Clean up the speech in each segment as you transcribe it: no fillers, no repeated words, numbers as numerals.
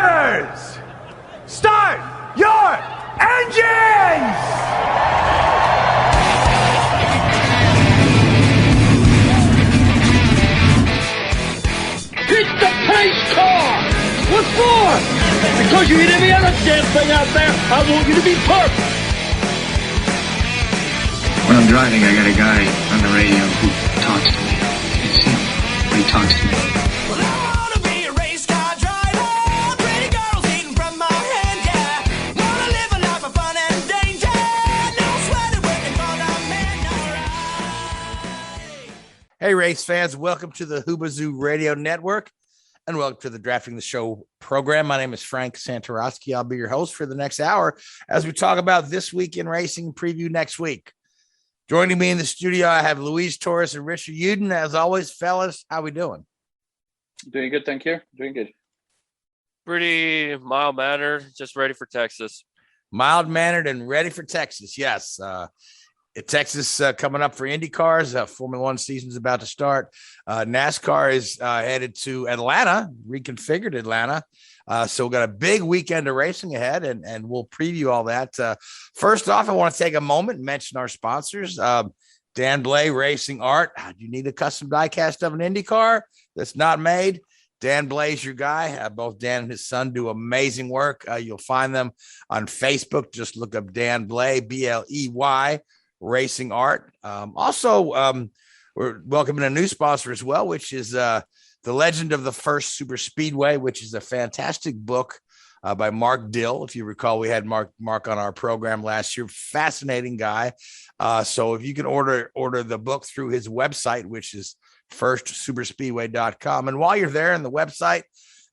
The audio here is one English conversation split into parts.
Drivers, start your engines! Hit the pace car! What for? Because you hit every other damn thing out there, I want you to be perfect! When I'm driving, I got a guy on the radio who talks to me. It's him, but he talks to me. Well, I wanna be a race car driver, pretty girls eating from my hand, yeah. Wanna live a life of fun and danger, no sweating working for the man, alright. Hey, race fans, welcome to the Hoobazoo Radio Network and welcome to the Drafting the Show program. My name is Frank Santoroski. I'll be your host for the next hour as we talk about this week in racing, preview next week. Joining me in the studio, I have Luis Torres and Richard Youden. As always, fellas, how we doing? Doing good, thank you. Doing good. Pretty mild-mannered, just ready for Texas. Mild-mannered and ready for Texas, yes. Texas coming up for Indycars. Formula One season's about to start. NASCAR is headed to Atlanta, reconfigured Atlanta. So we've got a big weekend of racing ahead, and we'll preview all that. First off, I want to take a moment and mention our sponsors. Dan Blay Racing Art. Do you need a custom diecast of an Indycar that's not made? Dan Blay's your guy. Both Dan and his son do amazing work. You'll find them on Facebook. Just look up Dan Blay, B-L-E-Y, Racing Art. We're welcoming a new sponsor as well, which is The Legend of the First Super Speedway, which is a fantastic book by Mark Dill. If you recall, we had Mark on our program last year. Fascinating guy. So if you can order the book through his website, which is firstsuperspeedway.com. And while you're there on the website,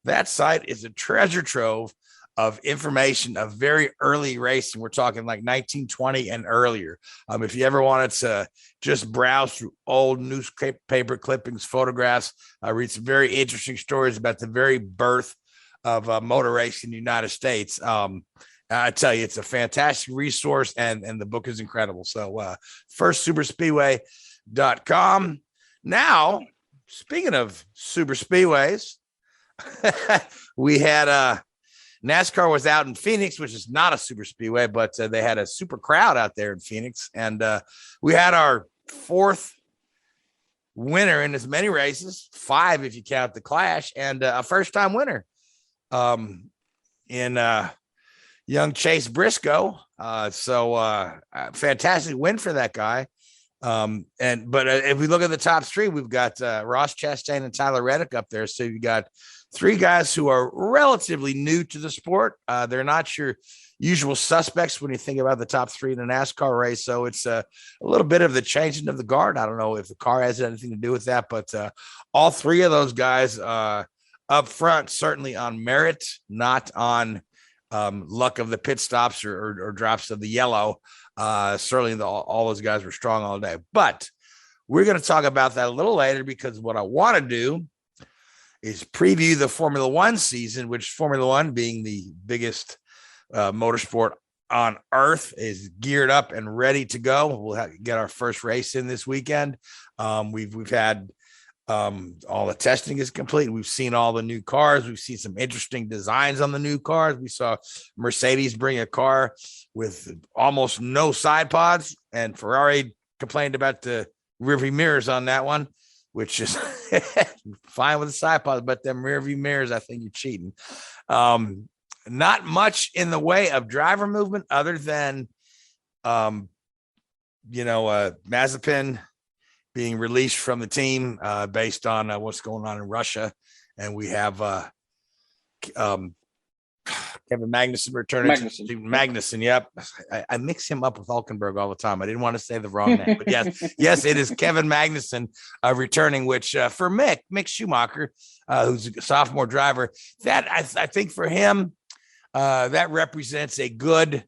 that site is a treasure trove of information of very early racing. We're talking like 1920 and earlier. If you ever wanted to just browse through old newspaper clippings, photographs, read some very interesting stories about the very birth of motor racing in the United States. I tell you, it's a fantastic resource, and the book is incredible. So firstsuperspeedway.com. Now, speaking of super speedways, we had NASCAR was out in Phoenix, which is not a super speedway, but they had a super crowd out there in Phoenix. And we had our fourth winner in as many races, 5 if you count the Clash, and a first-time winner in young Chase Briscoe. Fantastic win for that guy. But if we look at the top 3, we've got Ross Chastain and Tyler Reddick up there. So you got 3 guys who are relatively new to the sport. They're not your usual suspects when you think about the top 3 in a NASCAR race. So it's a little bit of the changing of the guard. I don't know if the car has anything to do with that, but all 3 of those guys up front, certainly on merit, not on luck of the pit stops or drops of the yellow. Certainly all those guys were strong all day. But we're going to talk about that a little later, because what I want to do is preview the Formula One season, which Formula One, being the biggest motorsport on earth, is geared up and ready to go. We'll get our first race in this weekend. We've had all the testing is complete. We've seen all the new cars. We've seen some interesting designs on the new cars. We saw Mercedes bring a car with almost no side pods, and Ferrari complained about the rearview mirrors on that one, which is fine with the side pods, but them rearview mirrors, I think you're cheating. Not much in the way of driver movement other than, Mazepin being released from the team based on what's going on in Russia. And we have Kevin Magnussen returning. Magnussen, yep. I mix him up with Hulkenberg all the time. I didn't want to say the wrong name, but yes, it is Kevin Magnussen returning, which for Mick Schumacher, who's a sophomore driver, that I think for him, that represents a good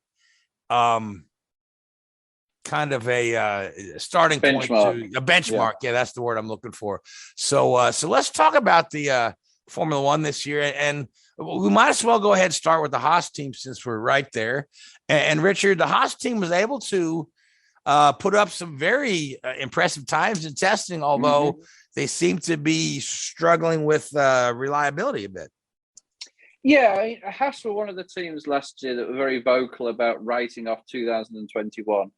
kind of a starting point to a benchmark. Yeah, that's the word I'm looking for. So let's talk about the Formula One this year, and we might as well go ahead and start with the Haas team since we're right there. And Richard, the Haas team was able to put up some very impressive times in testing, although they seem to be struggling with reliability a bit. Yeah, Haas were one of the teams last year that were very vocal about writing off 2021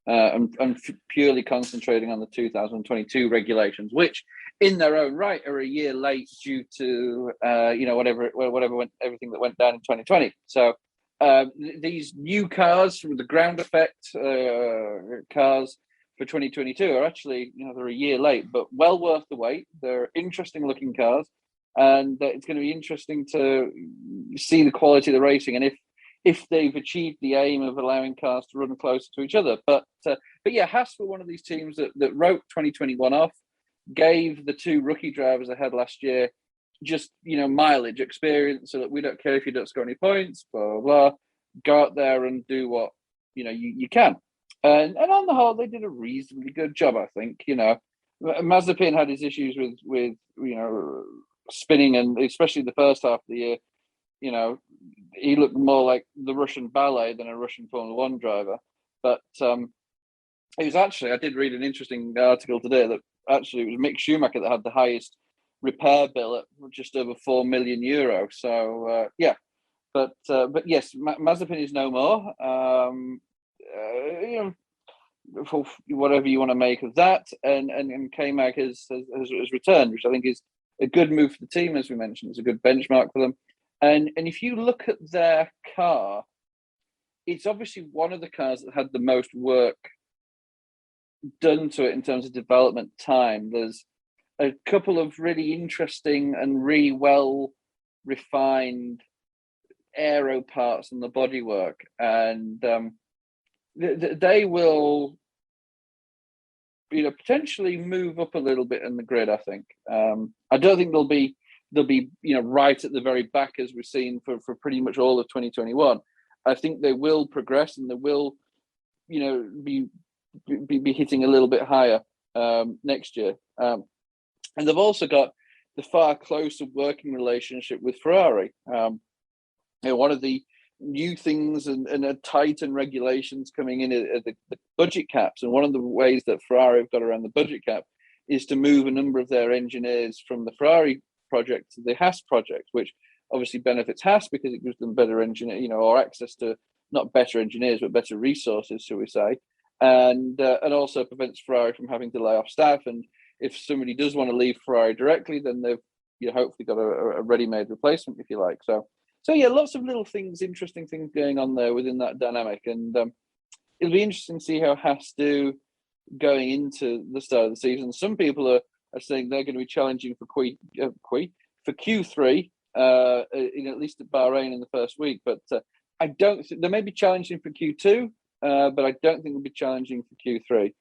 and purely concentrating on the 2022 regulations, which in their own right are a year late due to everything that went down in 2020. So these new cars from the ground effect cars for 2022 are actually, they're a year late, but well worth the wait. They're interesting looking cars. And it's going to be interesting to see the quality of the racing, and if they've achieved the aim of allowing cars to run closer to each other. But yeah, Haas were one of these teams that wrote 2021 off, gave the two rookie drivers ahead last year just mileage experience, so that we don't care if you don't score any points, blah blah blah. Go out there and do what you can. And on the whole, they did a reasonably good job, I think. Mazepin had his issues with spinning, and especially the first half of the year, he looked more like the Russian ballet than a Russian Formula One driver. But it was actually, I did read an interesting article today that actually it was Mick Schumacher that had the highest repair bill at just over €4 million. So yeah, but yes, Mazepin is no more. For whatever you want to make of that, and K-Mag has returned, which I think is a good move for the team. As we mentioned, it's a good benchmark for them. And if you look at their car, it's obviously one of the cars that had the most work done to it in terms of development time. There's a couple of really interesting and really well refined aero parts in the bodywork, and they will potentially move up a little bit in the grid. I think. I don't think they'll be right at the very back as we've seen for pretty much all of 2021. I think they will progress, and they will be hitting a little bit higher next year. And they've also got the far closer working relationship with Ferrari. One of the new things and tightened regulations coming in at the budget caps, and one of the ways that Ferrari have got around the budget cap is to move a number of their engineers from the Ferrari project to the Haas project, which obviously benefits Haas because it gives them better engineer, or access to not better engineers but better resources, shall we say, and also prevents Ferrari from having to lay off staff. And if somebody does want to leave Ferrari directly, then they've hopefully got a ready-made replacement, if you like. So yeah, lots of little things, interesting things going on there within that dynamic, and it'll be interesting to see how Haas do going into the start of the season. Some people are saying they're going to be challenging for Q3, at least at Bahrain in the first week. But I don't think they may be challenging for Q2, but I don't think they'll be challenging for Q3.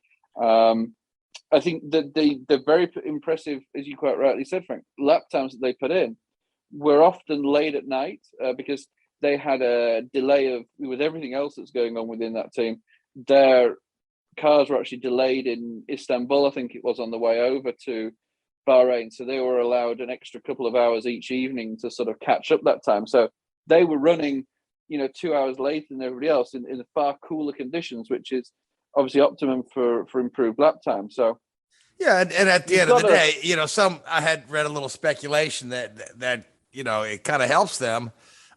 I think that they're very impressive, as you quite rightly said, Frank. Lap times that they put in were often late at night because they had a delay with everything else that's going on within that team. Their cars were actually delayed in Istanbul, I think it was, on the way over to Bahrain. So they were allowed an extra couple of hours each evening to sort of catch up that time. So they were running, 2 hours later than everybody else in far cooler conditions, which is obviously optimum for improved lap time. So yeah, and at the end of the day, I had read a little speculation that it kind of helps them.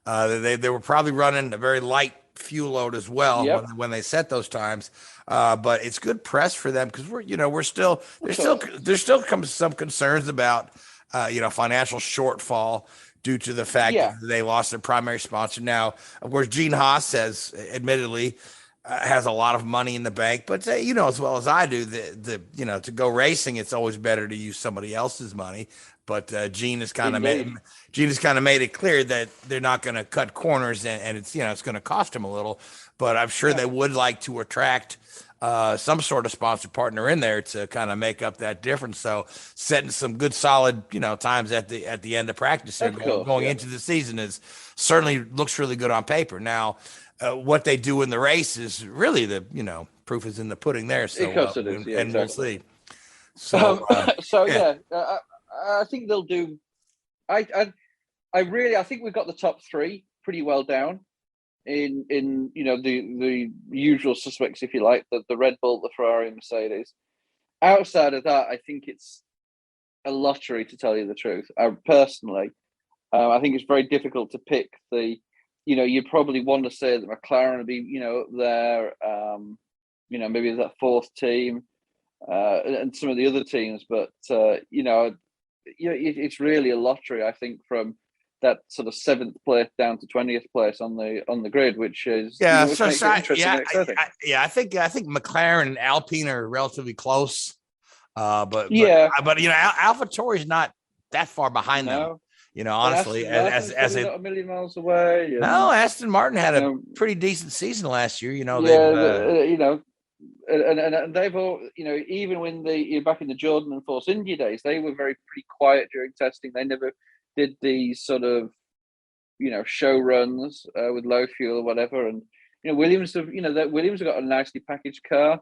They were probably running a very light fuel load as well when they set those times. But it's good press for them because there's still some concerns about financial shortfall due to the fact that they lost their primary sponsor. Now, of course, Gene Haas has admittedly has a lot of money in the bank, but as well as I do, to go racing, it's always better to use somebody else's money. But Gene has kind of made it clear that they're not going to cut corners, and it's it's going to cost them a little. But I'm sure they would like to attract some sort of sponsor partner in there to kind of make up that difference. So setting some good solid times at the end of practice going into the season is certainly looks really good on paper. Now what they do in the race is really the proof is in the pudding there. So we'll see. So I think they'll do. I think we've got the top three pretty well down in the usual suspects, if you like, the Red Bull, the Ferrari, and Mercedes. Outside of that, I think it's a lottery, to tell you the truth. Personally, I think it's very difficult to pick the, you'd probably want to say that McLaren would be, up there, maybe that fourth team, and some of the other teams. But, it's really a lottery, I think, from that sort of 7th place down to 20th place on the grid, which is which makes it interesting and exciting. I think McLaren and Alpine are relatively close, but AlphaTauri is not that far behind them. Honestly, as not a million miles away. No, Aston Martin had a pretty decent season last year. And they've all, even when back in the Jordan and Force India days, they were pretty quiet during testing. They never did these sort of, show runs with low fuel or whatever. And Williams have got a nicely packaged car.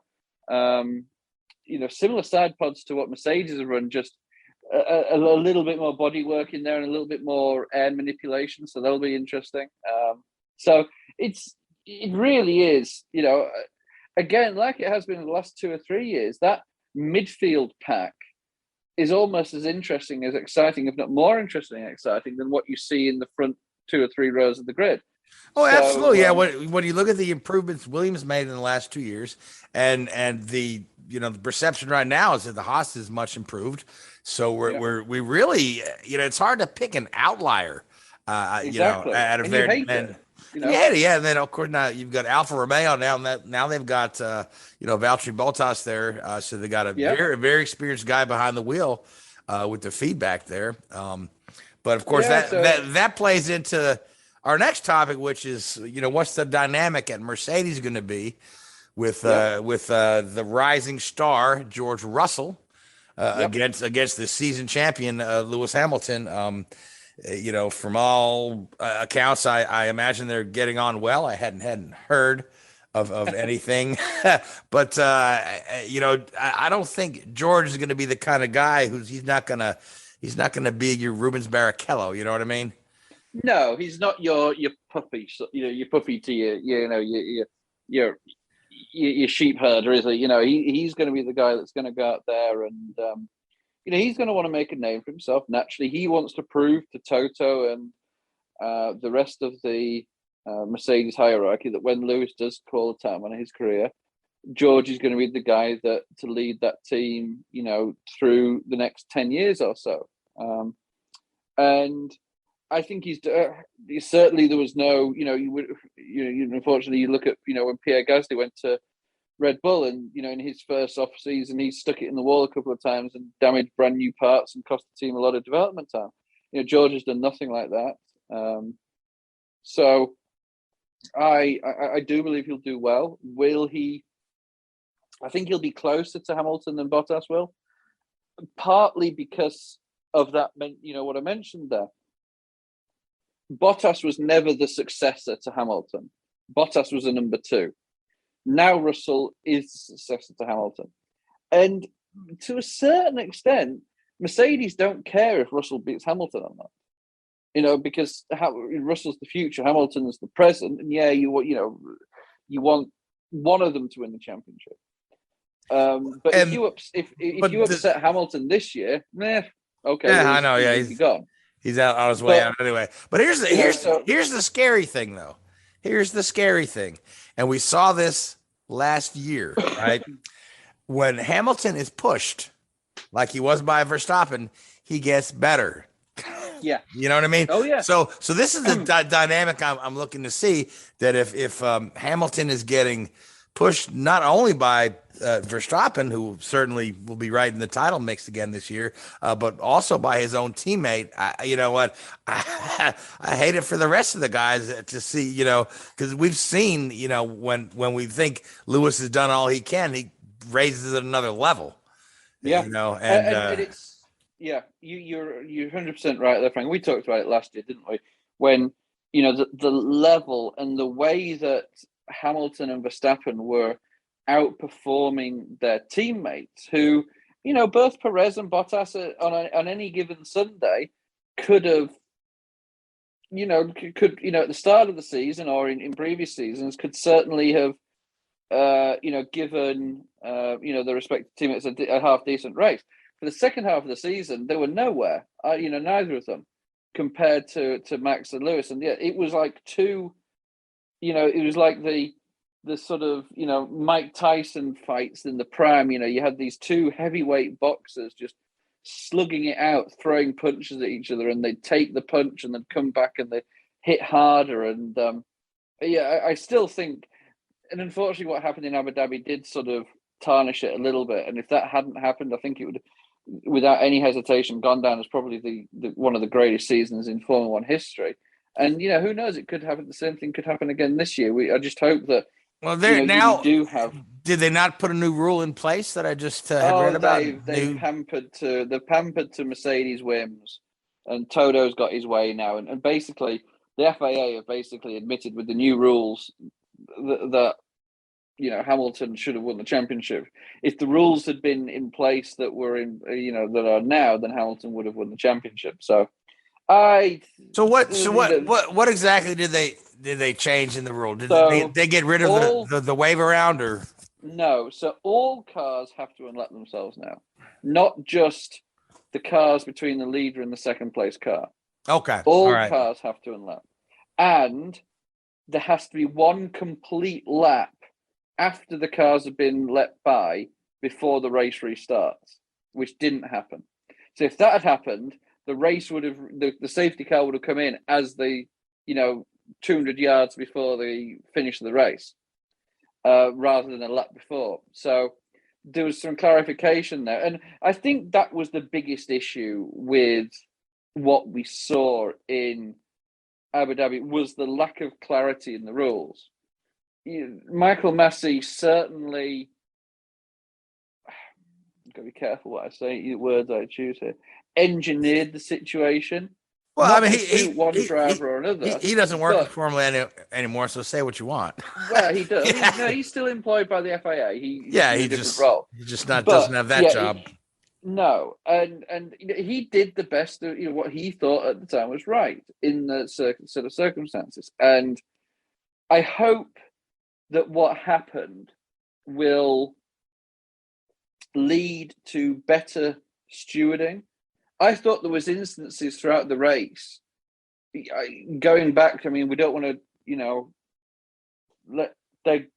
Similar side pods to what Mercedes have run, just a little bit more body work in there and a little bit more air manipulation. So that'll be interesting. So it really is, again, like it has been in the last 2 or 3 years, that midfield pack is almost as interesting, as exciting, if not more interesting and exciting than what you see in the front 2 or 3 rows of the grid. Oh, absolutely. Yeah. When you look at the improvements Williams made in the last 2 years and the, the perception right now is that the Haas is much improved. So we really, it's hard to pick an outlier, exactly. Out of there. And then of course now you've got Alfa Romeo now they've got Valtteri Bottas there, so they got a very very experienced guy behind the wheel with the feedback there. But of course that plays into our next topic, which is what's the dynamic at Mercedes going to be with the rising star George Russell against the season champion Lewis Hamilton. From all accounts, I imagine they're getting on well. I hadn't heard of anything, but I don't think George is going to be the kind of guy he's not gonna be your Rubens Barrichello. You know what I mean? No, he's not your puppy. Your puppy to your sheep herder, is he? He's going to be the guy that's going to go out there and. He's going to want to make a name for himself. Naturally, he wants to prove to Toto and the rest of the Mercedes hierarchy that when Lewis does call a time on his career, George is going to be the guy to lead that team, through the next 10 years or so. And I think he's certainly there was no, unfortunately, you look at when Pierre Gasly went to Red Bull, and in his first off season he stuck it in the wall a couple of times and damaged brand new parts and cost the team a lot of development time. George has done nothing like that. So I do believe he'll do well. Will he? I think he'll be closer to Hamilton than Bottas will, partly because of that. What I mentioned there. Bottas was never the successor to Hamilton. Bottas was a number 2. Now Russell is the successor to Hamilton. And to a certain extent, Mercedes don't care if Russell beats Hamilton or not. Because Russell's the future, Hamilton's the present. And you want one of them to win the championship. But if you upset Hamilton this year, okay. Yeah, I know. Yeah, he's gone. He's out on his way out anyway. But here's the scary thing, though. Here's the scary thing. And we saw this last year, right? When Hamilton is pushed, like he was by Verstappen, he gets better. Yeah. You know what I mean? Oh, yeah. So this is the dynamic I'm looking to see, that if Hamilton is getting pushed not only by Verstappen, who certainly will be right in the title mix again this year, but also by his own teammate. You know what? I hate it for the rest of the guys to see, because we've seen, when we think Lewis has done all he can, he raises it another level. Yeah. And it's, you're 100% right there, Frank. We talked about it last year, didn't we? When, the level and the way that Hamilton and Verstappen were outperforming their teammates, who, both Perez and Bottas on any given Sunday could have, at the start of the season or in previous seasons, could certainly have, given, the respective teammates a half decent race. For the second half of the season, they were nowhere, neither of them. compared to Max and Lewis. And yeah, it was like two, it was like the sort of, Mike Tyson fights in the prime. You had these two heavyweight boxers just slugging it out, throwing punches at each other, and they'd take the punch and then come back and they hit harder. And I still think, and unfortunately what happened in Abu Dhabi did sort of tarnish it a little bit. And if that hadn't happened, I think it would, without any hesitation, gone down as probably the one of the greatest seasons in Formula One history. And who knows? It could happen. The same thing could happen again this year. I just hope that. Well, there now you do have. Did they not put a new rule in place that I just have read about? They've pampered to Mercedes' whims, and Toto's got his way now. And basically, the FIA have basically admitted with the new rules that Hamilton should have won the championship. If the rules had been in place that were in that are now, then Hamilton would have won the championship. So what exactly did they change in the rule? Did they get rid of the wave around, or no? So all cars have to unlap themselves now, not just the cars between the leader and the second place car. Okay, all cars have to unlap, and there has to be one complete lap after the cars have been let by before the race restarts, which didn't happen. So if that had happened, the race would have, the safety car would have come in as the 200 yards before the finish of the race, rather than a lap before. So there was some clarification there. And I think that was the biggest issue with what we saw in Abu Dhabi, was the lack of clarity in the rules. Michael Massey certainly, I've got to be careful what I say, the words I choose here, engineered the situation. Well, I mean, he one driver or another. He doesn't work in Formula anymore, so say what you want. Well, he does. He's still employed by the FIA. He just doesn't have that job. No, and he did the best of what he thought at the time was right in the sort of circumstances. And I hope that what happened will lead to better stewarding. I thought there was instances throughout the race, going back. I mean, we don't want to, let dead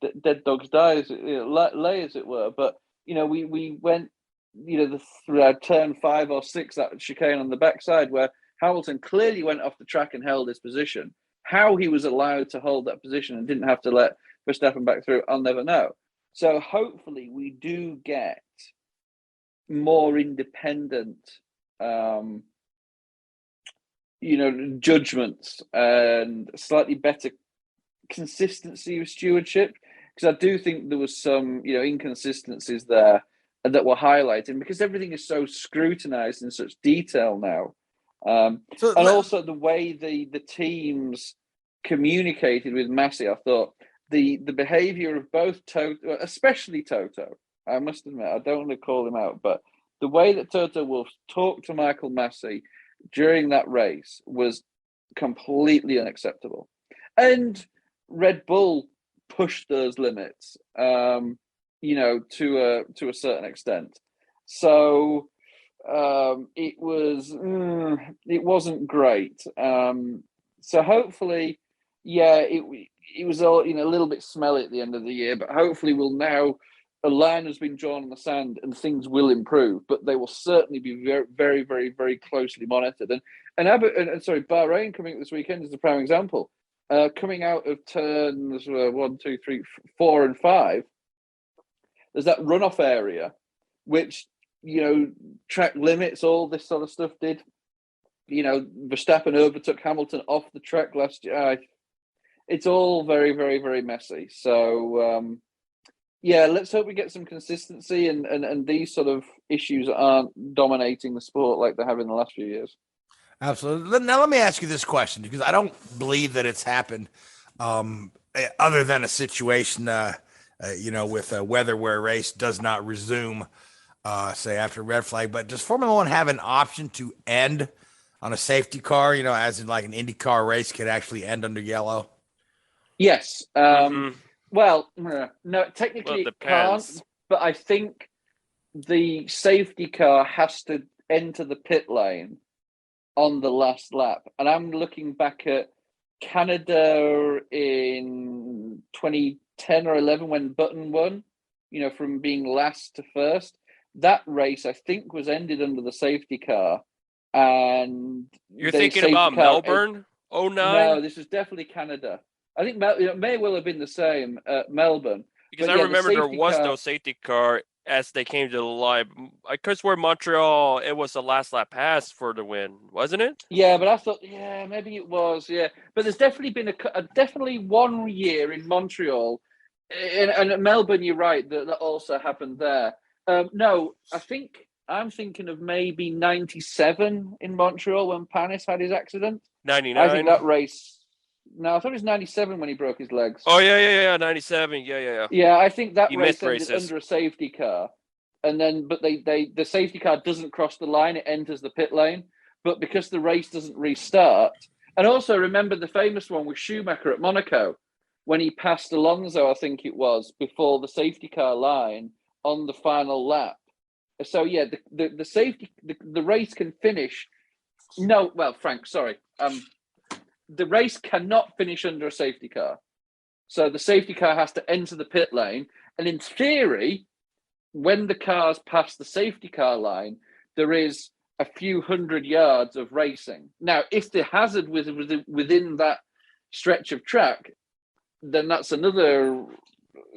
dogs die, lay as it were. But we went, through turn 5 or 6, that chicane on the backside where Hamilton clearly went off the track and held his position. How he was allowed to hold that position and didn't have to let Verstappen back through, I'll never know. So hopefully we do get more independent, judgments and slightly better consistency of stewardship, because I do think there was some, inconsistencies there that were highlighting, because everything is so scrutinized in such detail now. Also the way the teams communicated with Massey, I thought the behavior of both Toto, especially Toto, I must admit, I don't want to call him out, but the way that Toto Wolff talked to Michael Massey during that race was completely unacceptable. And Red Bull pushed those limits, to a certain extent. So it wasn't great. So hopefully, it was all a little bit smelly at the end of the year, but hopefully a line has been drawn in the sand and things will improve, but they will certainly be very, very, very, very closely monitored. And Bahrain coming up this weekend is a prime example. Coming out of turns 1, 2, 3, 4, and 5, there's that runoff area, which track limits, all this sort of stuff did. Verstappen overtook Hamilton off the track last year. It's all very, very, very messy. So let's hope we get some consistency and these sort of issues aren't dominating the sport like they have in the last few years. Absolutely. Now, let me ask you this question, because I don't believe that it's happened other than a situation, with weather where a race does not resume, say after red flag. But does Formula One have an option to end on a safety car, as in like an IndyCar race could actually end under yellow? Yes. Well, no, technically it can't, but I think the safety car has to enter the pit lane on the last lap. And I'm looking back at Canada in 2010 or 11 when Button won, from being last to first. That race, I think, was ended under the safety car. And You're thinking about Melbourne? Oh No, no, this was definitely Canada. I think it may well have been the same at Melbourne. because But I yeah, remember there safety was car- no safety car as they came to the line. Because we're Montreal, it was the last lap pass for the win, wasn't it? Yeah, but I thought, maybe it was, yeah. But there's definitely been definitely one year in Montreal, and at Melbourne. You're right that also happened there. No, I'm thinking of maybe '97 in Montreal when Panis had his accident. I think 99. that race. No, I thought it was '97 when he broke his legs. Oh yeah, 97. Yeah. Yeah, I think that You race missed ended races. under a safety car, and then the safety car doesn't cross the line; it enters the pit lane. But because the race doesn't restart, and also remember the famous one with Schumacher at Monaco when he passed Alonso, I think it was, before the safety car line on the final lap. So yeah, the race can finish. No, well, Frank, sorry, the race cannot finish under a safety car. So the safety car has to enter the pit lane. And in theory, when the cars pass the safety car line, there is a few hundred yards of racing. Now, if the hazard was within that stretch of track, then that's another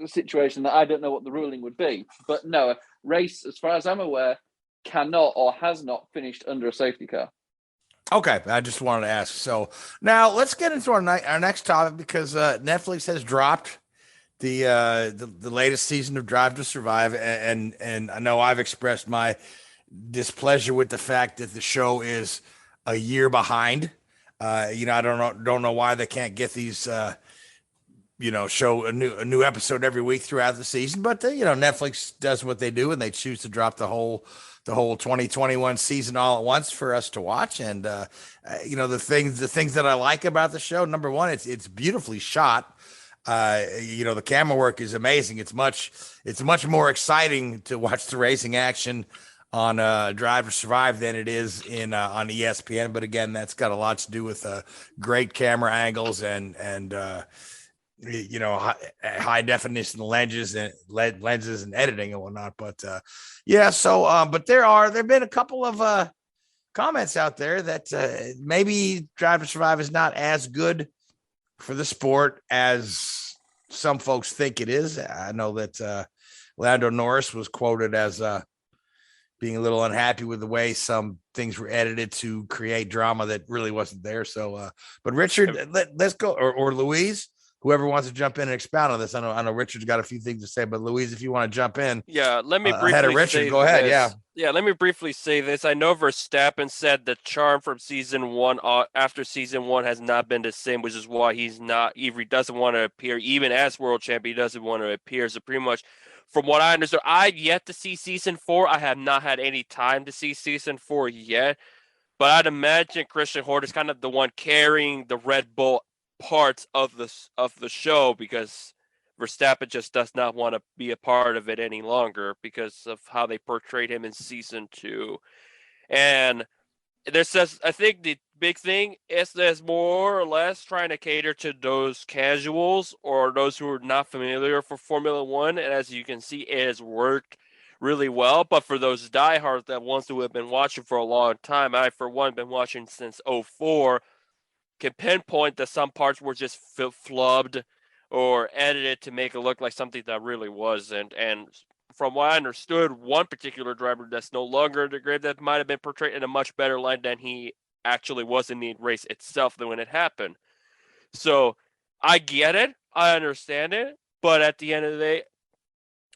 situation that I don't know what the ruling would be. But no, a race, as far as I'm aware, cannot or has not finished under a safety car. Okay, I just wanted to ask. So now let's get into our next topic because Netflix has dropped the latest season of Drive to Survive, and I know I've expressed my displeasure with the fact that the show is a year behind. I don't know why they can't get these show a new episode every week throughout the season, but Netflix does what they do and they choose to drop the whole 2021 season all at once for us to watch. And the things that I like about the show, number one, it's beautifully shot. The camera work is amazing. It's much more exciting to watch the racing action on Drive to Survive than it is in on ESPN. But again, that's got a lot to do with great camera angles and high definition lenses and editing and whatnot. But but there have been a couple of comments out there that maybe Drive to Survive is not as good for the sport as some folks think it is. I know that Lando Norris was quoted as being a little unhappy with the way some things were edited to create drama that really wasn't there. So, but Richard, let's go, or Louise, whoever wants to jump in and expound on this. I know Richard's got a few things to say, but Louise, if you want to jump in, let me briefly ahead of Richard, say go ahead. This. Let me briefly say this. I know Verstappen said the charm from season one after season one has not been the same, which is why he doesn't want to appear, even as world champion. He doesn't want to appear. So pretty much, from what I understood, I've yet to see season 4. I have not had any time to see season 4 yet, but I'd imagine Christian Horner is kind of the one carrying the Red Bull parts of the show, because Verstappen just does not want to be a part of it any longer because of how they portrayed him in season 2. And I think the big thing is there's more or less trying to cater to those casuals or those who are not familiar for Formula One. And as you can see, it has worked really well. But for those diehards that ones who have been watching for a long time, I, for one, been watching since 2004, can pinpoint that some parts were just flubbed or edited to make it look like something that really wasn't. And from what I understood, one particular driver that's no longer in the grid that might have been portrayed in a much better light than he actually was in the race itself than when it happened. So I get it. I understand it. But at the end of the day,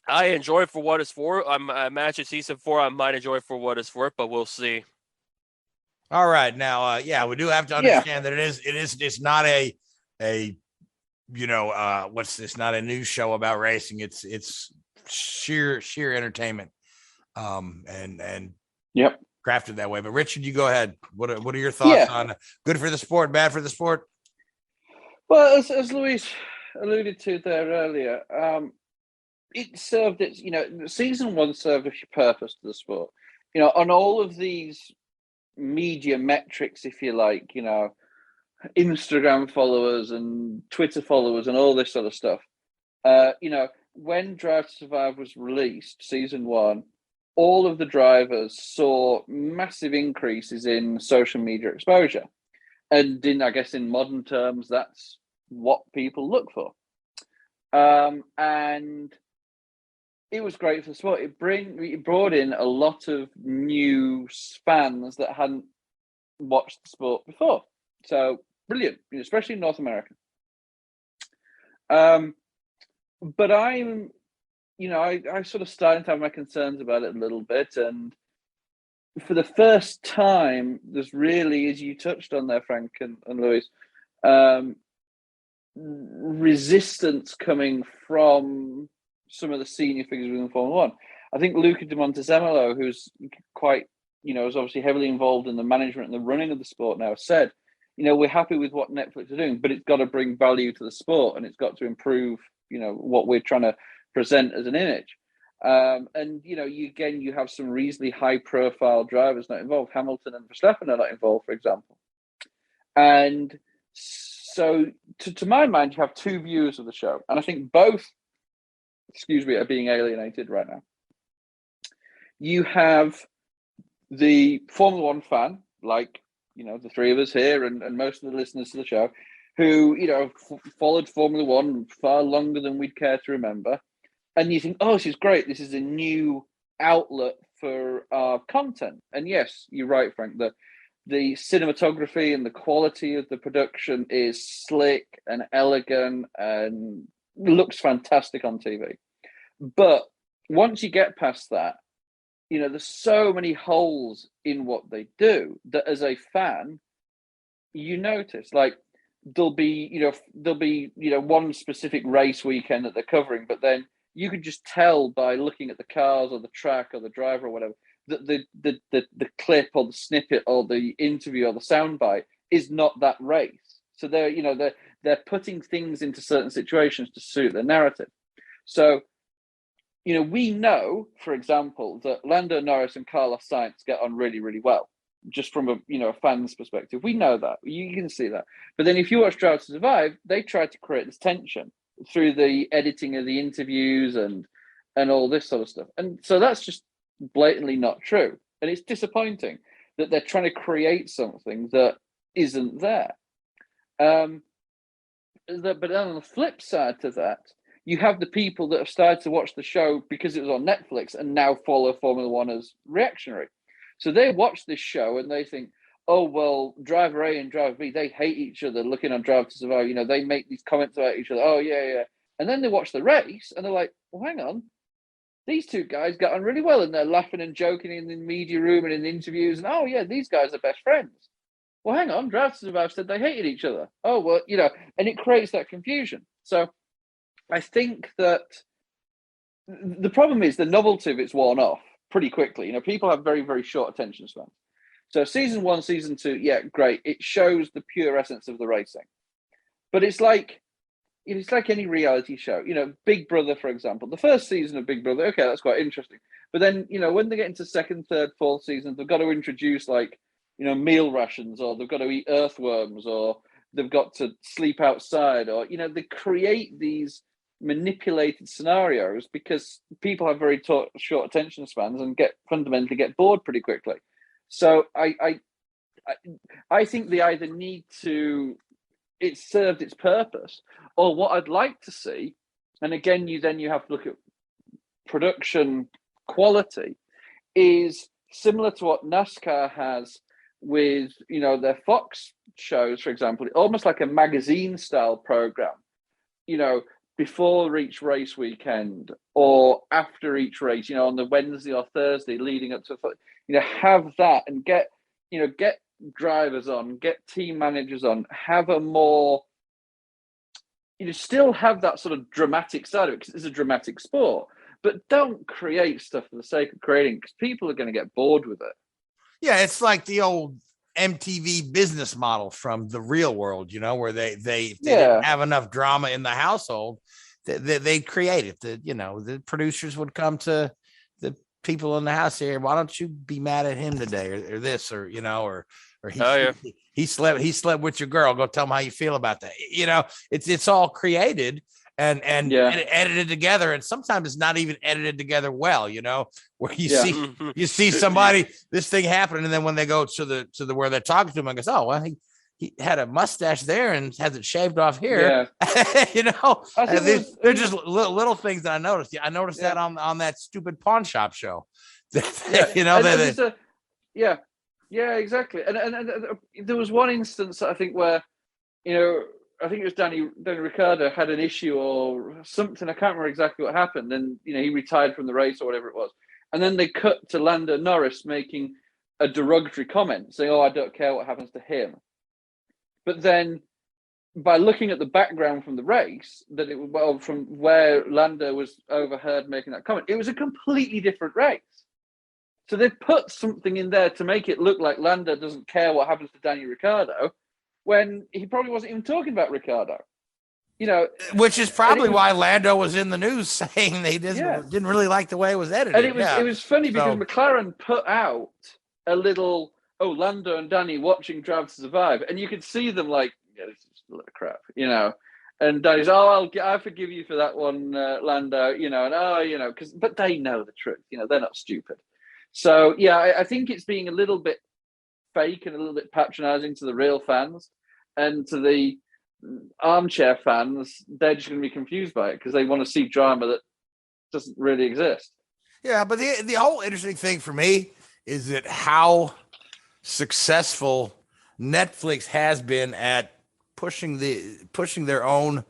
I enjoy it for what it's for. I imagine season 4, I might enjoy it for what it's for, but we'll see. All right. Now, we do have to understand that it's not not a news show about racing. It's sheer entertainment. And yep, crafted that way. But Richard, you go ahead. What are your thoughts on good for the sport, bad for the sport? Well, as Luis alluded to there earlier, it served its, season 1 served a purpose to the sport. On all of these media metrics, if you like, Instagram followers and Twitter followers and all this sort of stuff. When Drive to Survive was released, season 1, all of the drivers saw massive increases in social media exposure. And I guess in modern terms, that's what people look for. And it was great for the sport. It brought in a lot of new fans that hadn't watched the sport before. So brilliant, especially in North America. But I'm, I sort of started to have my concerns about it a little bit. And for the first time, there's really, as you touched on there, Frank and Louis, resistance coming from some of the senior figures within Formula One. I think Luca de Montezemolo, who's quite, is obviously heavily involved in the management and the running of the sport now, said, we're happy with what Netflix are doing, but it's got to bring value to the sport and it's got to improve, what we're trying to present as an image. And, you have some reasonably high-profile drivers not involved. Hamilton and Verstappen are not involved, for example. And so, to my mind, you have two views of the show. And I think both, are being alienated right now. You have the Formula One fan, like, the three of us here and most of the listeners to the show, who, followed Formula One far longer than we'd care to remember. And you think, oh, this is great. This is a new outlet for our content. And yes, you're right, Frank. The cinematography and the quality of the production is slick and elegant and looks fantastic on TV. But once you get past that, there's so many holes in what they do that as a fan, you notice, like, there'll be one specific race weekend that they're covering, but then you could just tell by looking at the cars or the track or the driver or whatever that the clip or the snippet or the interview or the soundbite is not that race. So they're putting things into certain situations to suit their narrative. So, we know, for example, that Lando Norris and Carlos Sainz get on really, really well, just from a fan's perspective. We know that. You can see that. But then if you watch Drive to Survive, they try to create this tension through the editing of the interviews and all this sort of stuff. And so that's just blatantly not true. And it's disappointing that they're trying to create something that isn't there. But then on the flip side to that, you have the people that have started to watch the show because it was on Netflix and now follow Formula One as reactionary. So they watch this show and they think, oh, well, driver A and driver B, they hate each other looking on Drive to Survive. They make these comments about each other. Oh, yeah. And then they watch the race and they're like, well, hang on. These two guys got on really well and they're laughing and joking in the media room and in the interviews. And, oh, yeah, these guys are best friends. Well, hang on. Drive to Survive said they hated each other. Oh, well, and it creates that confusion. So I think that the problem is the novelty of it's worn off pretty quickly. People have very, very short attention spans. So season 1, season 2, yeah, great. It shows the pure essence of the racing. But it's like any reality show. Big Brother, for example. The first season of Big Brother, okay, that's quite interesting. But then, when they get into second, third, fourth season, they've got to introduce meal rations, or they've got to eat earthworms, or they've got to sleep outside, or, they create these manipulated scenarios because people have very short attention spans and fundamentally get bored pretty quickly. So I think they either need to, it's served its purpose, or what I'd like to see, and again, you have to look at production quality, is similar to what NASCAR has with, their Fox shows, for example, almost like a magazine style program, before each race weekend or after each race, on the Wednesday or Thursday leading up to, have that and get drivers on, get team managers on, have a more, still have that sort of dramatic side of it because it's a dramatic sport, but don't create stuff for the sake of creating because people are going to get bored with it. Yeah, it's like the old MTV business model from the Real World, where they didn't have enough drama in the household, they create it. The producers would come to the people in the house here. Why don't you be mad at him today, or this, or or he slept with your girl. Go tell him how you feel about that. It's all created and edited together, and sometimes it's not even edited together well. Where you see somebody this thing happening, and then when they go to the where they're talking to him, I goes, oh well, he had a mustache there and has it shaved off here. They're just little things that I noticed. I noticed that on that stupid pawn shop show. Exactly. And there was one instance I think where, I think it was Danny Ricciardo had an issue or something. I can't remember exactly what happened. And, he retired from the race or whatever it was. And then they cut to Lando Norris making a derogatory comment saying, oh, I don't care what happens to him. But then by looking at the background from the race, from where Lando was overheard making that comment, it was a completely different race. So they've put something in there to make it look like Lando doesn't care what happens to Danny Ricciardo when he probably wasn't even talking about Ricciardo. Which is probably why Lando was in the news saying they didn't really like the way it was edited. And it was funny because McLaren put out a little, Lando and Danny watching Drive to Survive, and you could see them like, this is just a lot of crap, And Danny's, I forgive you for that one, Lando, but they know the truth, they're not stupid. So I think it's being a little bit fake and a little bit patronizing to the real fans, and to the armchair fans, they're just going to be confused by it because they want to see drama that doesn't really exist. Yeah, but the whole interesting thing for me is that how successful Netflix has been at pushing their own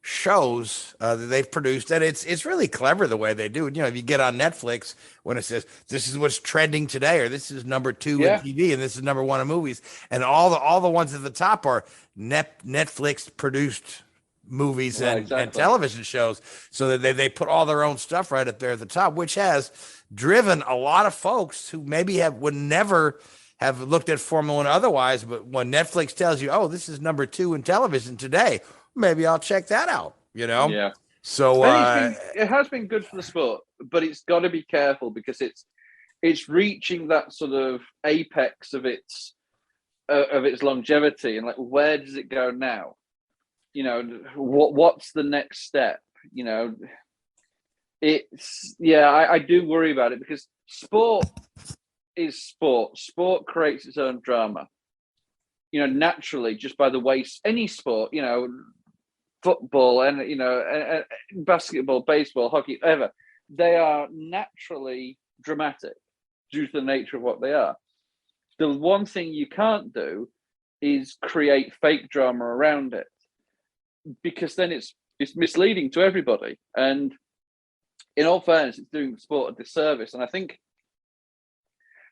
shows that they've produced, and it's really clever the way they do it. If you get on Netflix, when it says this is what's trending today, or this is number 2 in TV, and this is number 1 in movies, and all the ones at the top are Netflix produced movies and television shows, so that they put all their own stuff right up there at the top, which has driven a lot of folks who maybe would never have looked at Formula One otherwise, but when Netflix tells you, oh, this is number 2 in television today, maybe I'll check that out, Yeah. So it has been good for the sport, but it's got to be careful because it's reaching that sort of apex of its longevity, and like, where does it go now? What's the next step? I do worry about it because sport is sport. Sport creates its own drama. Naturally, just by the way, any sport, football and basketball, baseball, hockey, whatever, they are naturally dramatic due to the nature of what they are. The one thing you can't do is create fake drama around it, because then it's misleading to everybody. And in all fairness, it's doing sport a disservice. And I think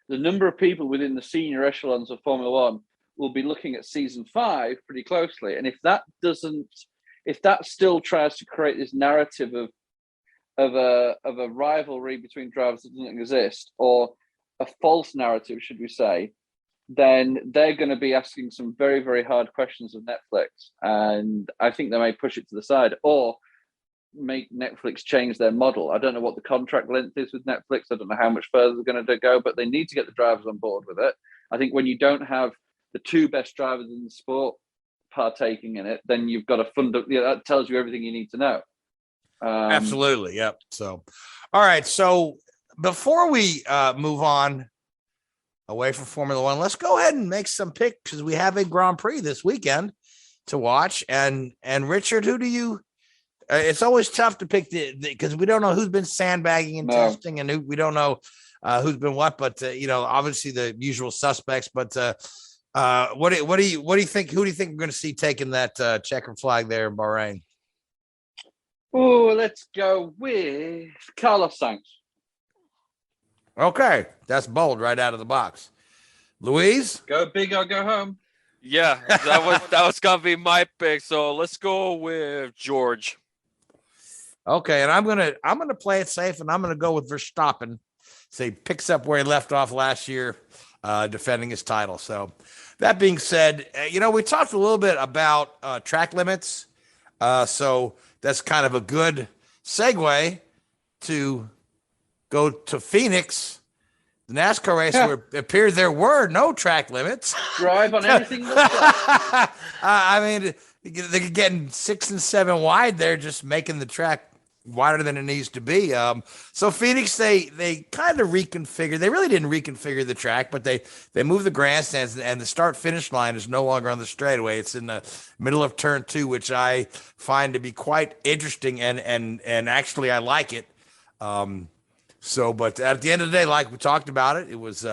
the number of people within the senior echelons of Formula One will be looking at season 5 pretty closely. And if that still tries to create this narrative of a rivalry between drivers that doesn't exist, or a false narrative, should we say, then they're going to be asking some very, very hard questions of Netflix. And I think they may push it to the side, or make Netflix change their model. I don't know what the contract length is with Netflix. I don't know how much further they're going to go, but they need to get the drivers on board with it. I think when you don't have the 2 best drivers in the sport partaking in it, then you've got a that tells you everything you need to know. Absolutely. Yep. So, all right. So before we move on away from Formula One, let's go ahead and make some picks, because we have a Grand Prix this weekend to watch. And Richard, who do you, it's always tough to pick because we don't know who's been sandbagging and testing, and we don't know who's been what, but obviously the usual suspects, but what do you think? Who do you think we're going to see taking that checkered flag there in Bahrain? Oh, let's go with Carlos Sainz. Okay, that's bold right out of the box. Louise, go big or go home. Yeah, that was gonna be my pick. So let's go with George. Okay, and I'm gonna play it safe, and I'm gonna go with Verstappen. So he picks up where he left off last year, defending his title. So that being said, we talked a little bit about track limits. So that's kind of a good segue to go to Phoenix, the NASCAR race where it appeared there were no track limits. Drive on anything that's flat. I mean, they're getting 6 and 7 wide there, just making the track wider than it needs to be. So Phoenix, they kind of reconfigured. They really didn't reconfigure the track, but they moved the grandstands, and the start finish line is no longer on the straightaway. It's in the middle of turn 2, which I find to be quite interesting, and actually I like it. But at the end of the day, like we talked about it was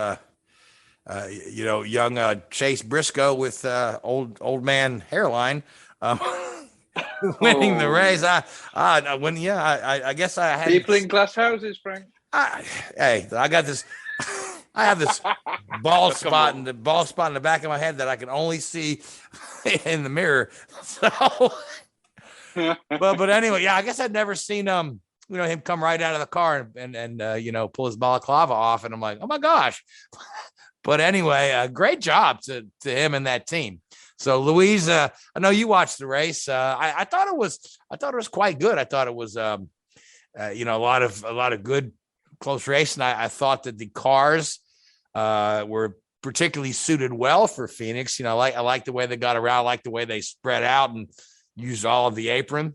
young Chase Briscoe with old man hairline. Winning the race. I guess I had People in glass houses, Frank. I got this. I have this bald spot in the back of my head that I can only see in the mirror. So, but anyway, yeah, I guess I'd never seen him come right out of the car and pull his balaclava off, and I'm like, oh my gosh. But anyway, great job to him and that team. So Louise, I know you watched the race. I thought it was quite good. I thought it was a lot of good close racing. I thought that the cars were particularly suited well for Phoenix. I like the way they got around. I like the way they spread out and used all of the apron.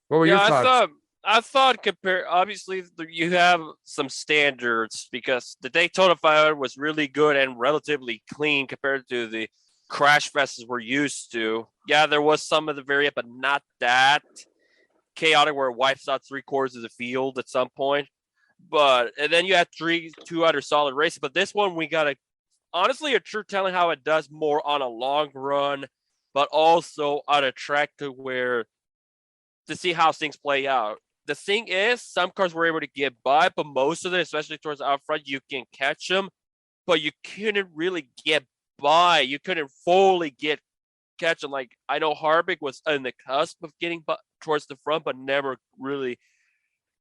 What were your thoughts? I thought obviously you have some standards because the Daytona 500 was really good and relatively clean compared to the crash fests we're used to. Yeah, there was some of the variant, but not that chaotic where it wipes out 3/4 of the field at some point. And then you had two other solid races. But this one, we got honestly a true telling how it does more on a long run, but also on a track to see how things play out. The thing is, some cars were able to get by, but most of them, especially towards the out front, you can catch them, but you couldn't really get by. You couldn't fully catch them. Like, I know Harvick was on the cusp of getting towards the front, but never really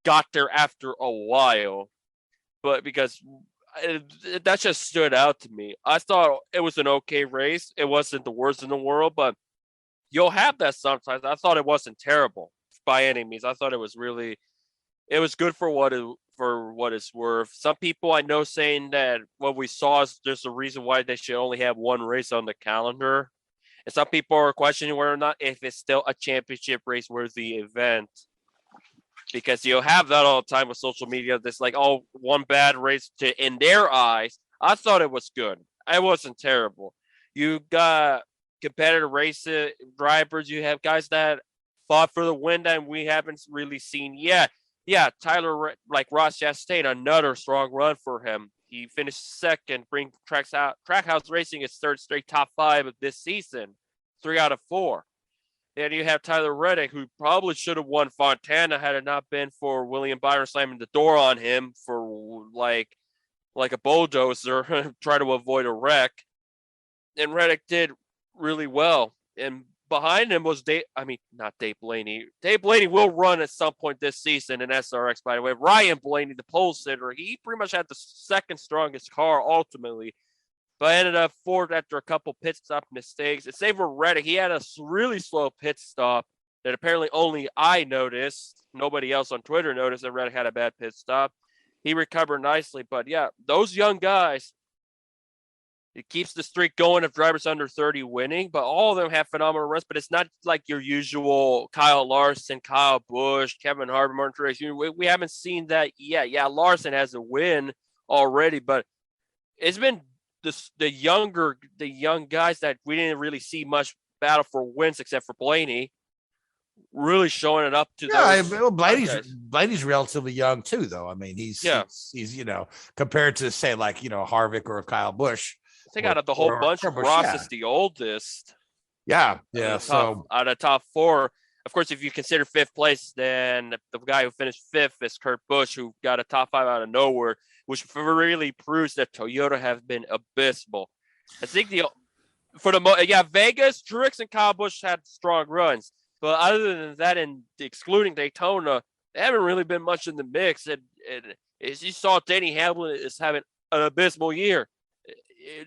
got there after a while. But because that just stood out to me. I thought it was an okay race. It wasn't the worst in the world, but you'll have that sometimes. I thought it wasn't terrible by any means. I thought it was good for what it's worth. Some people I know saying that what we saw is there's a reason why they should only have one race on the calendar. And some people are questioning whether or not if it's still a championship race worthy event. Because you'll have that all the time with social media. That's like, oh, one bad race in their eyes. I thought it was good. It wasn't terrible. You got competitive race drivers. You have guys that fought for the win that we haven't really seen yet. Yeah, Tyler, like Ross Chastain, another strong run for him. He finished second, bring Trackhouse Racing his third straight top 5 of this season, 3 out of 4. Then you have Tyler Reddick, who probably should have won Fontana had it not been for William Byron slamming the door on him for like a bulldozer, try to avoid a wreck. And Reddick did really well. And behind him was not Dave Blaney. Dave Blaney will run at some point this season in SRX, by the way. Ryan Blaney, the pole sitter, he pretty much had the second strongest car ultimately, but ended up fourth after a couple pit stop mistakes. And same for Reddick. He had a really slow pit stop that apparently only I noticed. Nobody else on Twitter noticed that Reddick had a bad pit stop. He recovered nicely. But yeah, those young guys, it keeps the streak going of drivers under 30 winning, but all of them have phenomenal runs. But it's not like your usual Kyle Larson, Kyle Busch, Kevin Harvick, Martin Truex. We haven't seen that yet. Yeah, Larson has a win already, but it's been the young guys that we didn't really see much battle for wins except for Blaney, really showing it up to those. Blaney's relatively young too, though. I mean, he's compared to say like Harvick or Kyle Busch. I think out of the whole bunch, Ross is the oldest. Yeah. So out of top 4, of course, if you consider 5th place, then the guy who finished 5th is Kurt Busch, who got a top 5 out of nowhere, which really proves that Toyota have been abysmal. I think Vegas, Truex, and Kyle Busch had strong runs, but other than that, and excluding Daytona, they haven't really been much in the mix. And as you saw, Denny Hamlin is having an abysmal year.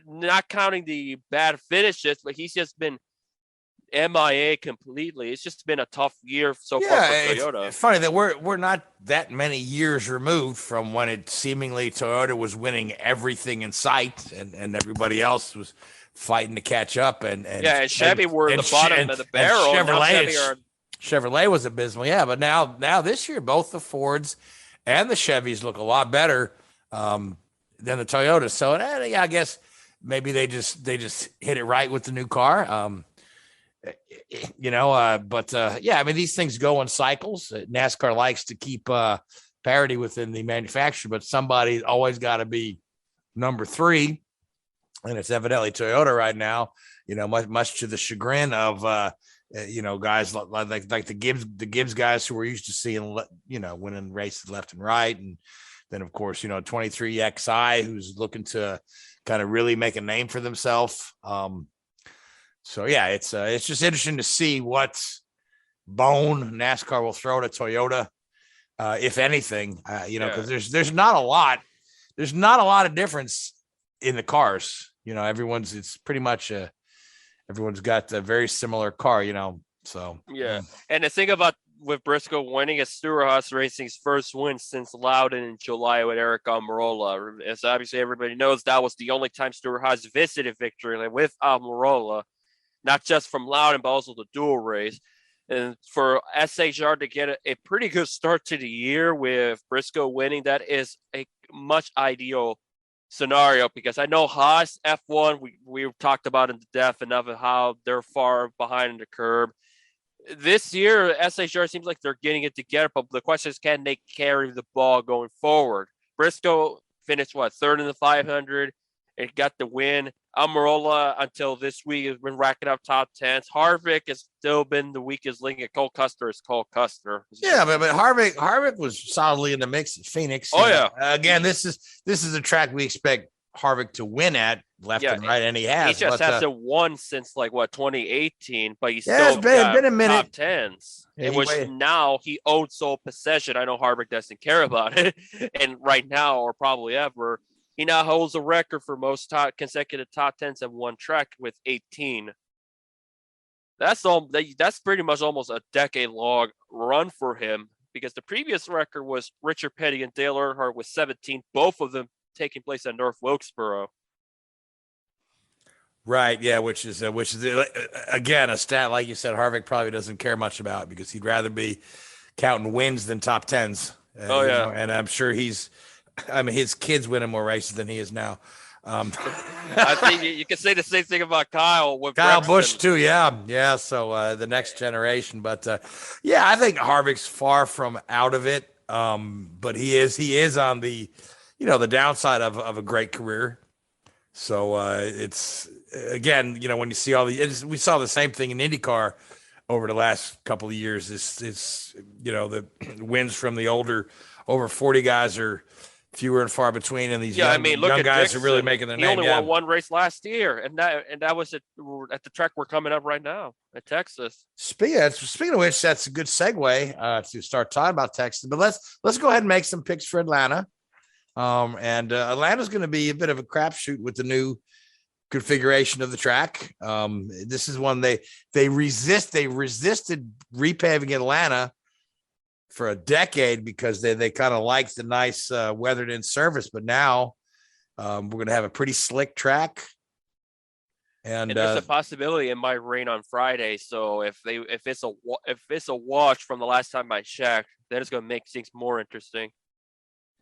Not counting the bad finishes, but he's just been MIA completely. It's just been a tough year so far for Toyota. It's funny that we're not that many years removed from when it seemingly Toyota was winning everything in sight, and everybody else was fighting to catch up. And Chevy were the bottom of the barrel. Chevrolet was abysmal, but now this year both the Fords and the Chevys look a lot better than the Toyotas. So I guess maybe they just hit it right with the new car. I mean, these things go in cycles. NASCAR likes to keep parity within the manufacturer, but somebody's always got to be number 3, and it's evidently Toyota right now. Much to the chagrin of guys like the Gibbs guys who we're used to seeing, winning races left and right, and then of course 23XI who's looking to kind of really make a name for themselves. So it's just interesting to see what bone NASCAR will throw to Toyota, if anything. Because there's not a lot of difference in the cars. It's pretty much everyone's got a very similar car. So And the thing about with Briscoe winning is Stewart-Haas Racing's first win since Loudon in July with Eric Almirola. As obviously everybody knows, that was the only time Stewart-Haas visited victory with Almirola. Not just from Loudon, but also the dual race. And for SHR to get a pretty good start to the year with Briscoe winning, that is a much ideal scenario, because I know Haas F1, we've talked about in depth enough of how they're far behind the curve. This year, SHR seems like they're getting it together, but the question is, can they carry the ball going forward? Briscoe finished, third in the 500, and got the win. Almirola, until this week, has been racking up top 10s. Harvick has still been the weakest link, and Cole Custer is Cole Custer. Yeah, but Harvick was solidly in the mix at Phoenix. Again, this is a track we expect Harvick to win at left and right, and he has. He just hasn't won since 2018, but he's still been a minute. Top 10s. Now he owns sole possession. I know Harvick doesn't care about it, and right now, or probably ever, he now holds a record for most consecutive top 10s at one track with 18. That's pretty much almost a decade-long run for him, because the previous record was Richard Petty and Dale Earnhardt with 17, both of them taking place at North Wilkesboro. Right, yeah, which is again a stat, like you said, Harvick probably doesn't care much about, because he'd rather be counting wins than top 10s. And I'm sure his kids winning more races than he is now. I think you can say the same thing about Kyle Busch too. Yeah. So the next generation, but I think Harvick's far from out of it. But he is on the, the downside of a great career. So it's again, when you see we saw the same thing in IndyCar over the last couple of years. It's the wins from the over 40 guys are fewer and far between, and these young guys Dixon, are really making their name. He only won one race last year, and that was at the track we're coming up right now at Texas. Speaking of which, that's a good segue to start talking about Texas. But let's go ahead and make some picks for Atlanta. And Atlanta's going to be a bit of a crapshoot with the new configuration of the track. This is one they resisted repaving Atlanta for a decade, because they kind of liked the nice weathered in surface, but now we're going to have a pretty slick track, and there's a possibility it might rain on Friday. So if it's a wash from the last time I checked, then it's going to make things more interesting.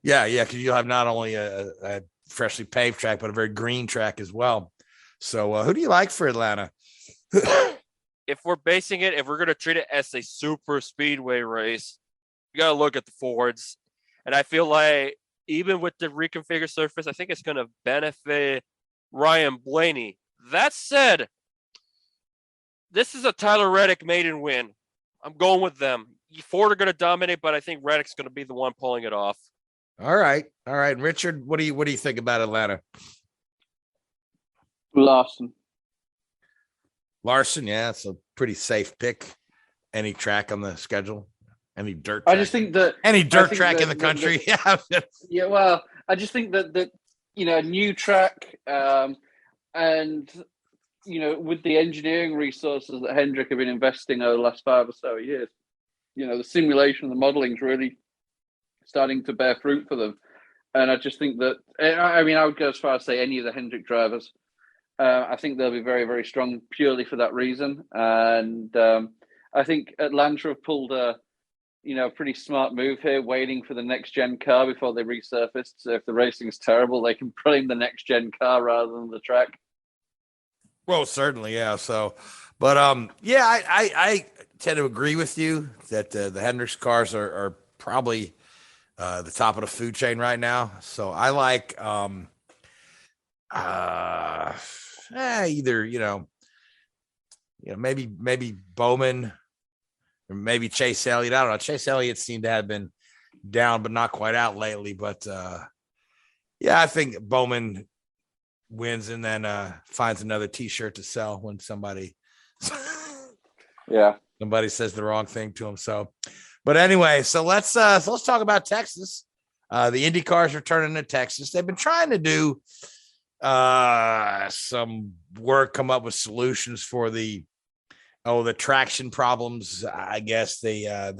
Yeah, because you'll have not only a freshly paved track, but a very green track as well. So who do you like for Atlanta? If we're going to treat it as a super speedway race, you got to look at the Fords. And I feel like even with the reconfigured surface, I think it's going to benefit Ryan Blaney. That said, this is a Tyler Reddick maiden win. I'm going with them. Ford are going to dominate, but I think Reddick's going to be the one pulling it off. All right. And Richard, what do you think about Atlanta? Larson, yeah, it's a pretty safe pick. Any track on the schedule. Any dirt track. I just think that any dirt track in the country. Yeah, well, I just think that a new track, and with the engineering resources that Hendrick have been investing over the last 5 or so years, the simulation and the modeling is really starting to bear fruit for them. And I just think that, I would go as far as say any of the Hendrick drivers. I think they'll be very, very strong purely for that reason. And I think Atlanta have pulled a pretty smart move here, waiting for the next gen car before they resurface. So if the racing is terrible, they can blame the next gen car rather than the track. Well, certainly, yeah. So, but I tend to agree with you that the Hendricks cars are probably the top of the food chain right now. So I like either maybe Bowman or maybe Chase Elliott. I don't know. Chase Elliott seemed to have been down, but not quite out lately. But I think Bowman wins and then finds another T-shirt to sell when somebody says the wrong thing to him. So, but anyway, so let's talk about Texas. The IndyCars returning to Texas. They've been trying to do some work, come up with solutions for the traction problems. I guess they had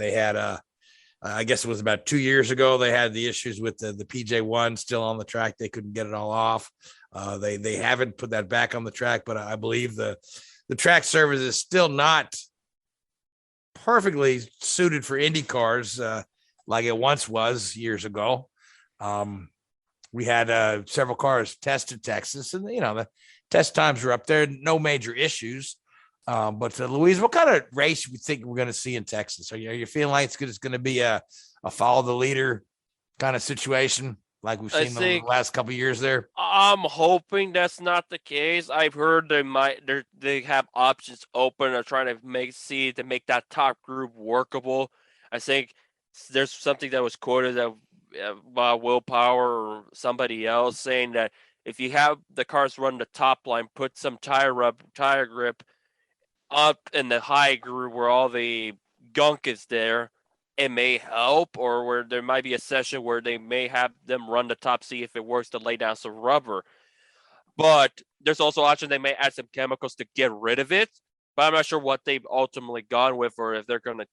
I guess it was about 2 years ago. They had the issues with the PJ1 still on the track. They couldn't get it all off. They haven't put that back on the track, but I believe the track surface is still not perfectly suited for Indy cars like it once was years ago. We had several cars tested Texas, and the test times were up there. No major issues. But Louise, what kind of race do you think we're going to see in Texas? Are you feeling like it's going to be a follow the leader kind of situation like we've seen the last couple of years there? I'm hoping that's not the case. I've heard they have options open or trying to make that top group workable. I think there's something that was quoted by Willpower or somebody else saying that if you have the cars run the top line, put some tire grip up in the high group where all the gunk is there, it may help, or where there might be a session where they may have them run the top, see if it works to lay down some rubber. But there's also option they may add some chemicals to get rid of it. But I'm not sure what they've ultimately gone with or if they're going to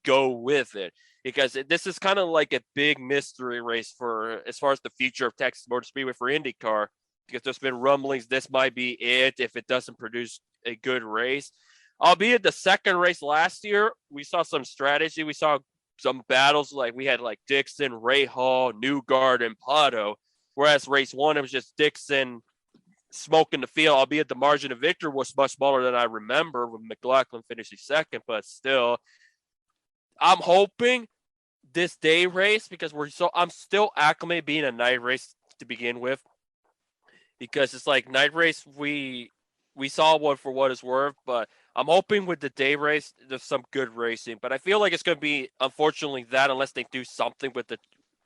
go with it. Because this is kind of like a big mystery race for as far as the future of Texas Motor Speedway for IndyCar. Because there's been rumblings this might be it if it doesn't produce a good race. Albeit the second race last year, we saw some strategy. We saw some battles like we had like Dixon, Ray Hall, Newgard, and Pato. Whereas race one, it was just Dixon smoking the field, albeit the margin of victory was much smaller than I remember with McLaughlin finishing second. But still, I'm hoping this day race, because I'm still acclimated being a night race to begin with. Because it's like night race, we saw one for what it's worth, but I'm hoping with the day race, there's some good racing. But I feel like it's going to be, unfortunately, that unless they do something with the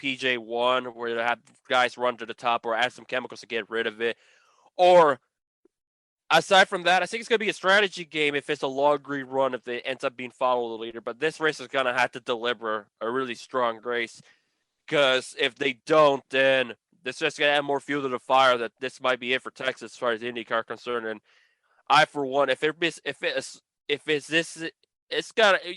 PJ1 where they have guys run to the top or add some chemicals to get rid of it. Or, aside from that, I think it's going to be a strategy game if it's a long green run, if it ends up being follow the leader. But this race is going to have to deliver a really strong race. Because if they don't, then it's just going to add more fuel to the fire that this might be it for Texas as far as IndyCar concerned. And I, for one, you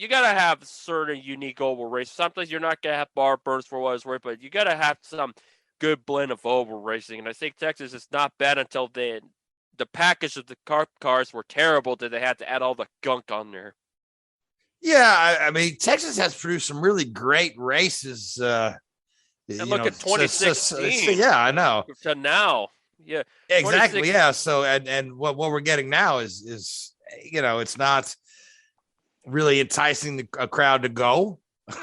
gotta have certain unique oval races. Sometimes you're not gonna have bar burns for what it's worth, but you gotta have some good blend of oval racing. And I think Texas is not bad until the package of the cars were terrible that they had to add all the gunk on there. Yeah, I mean Texas has produced some really great races. And look at 2016. Yeah, I know. To now. Yeah, exactly. Yeah. So, and what we're getting now is it's not really enticing a crowd to go.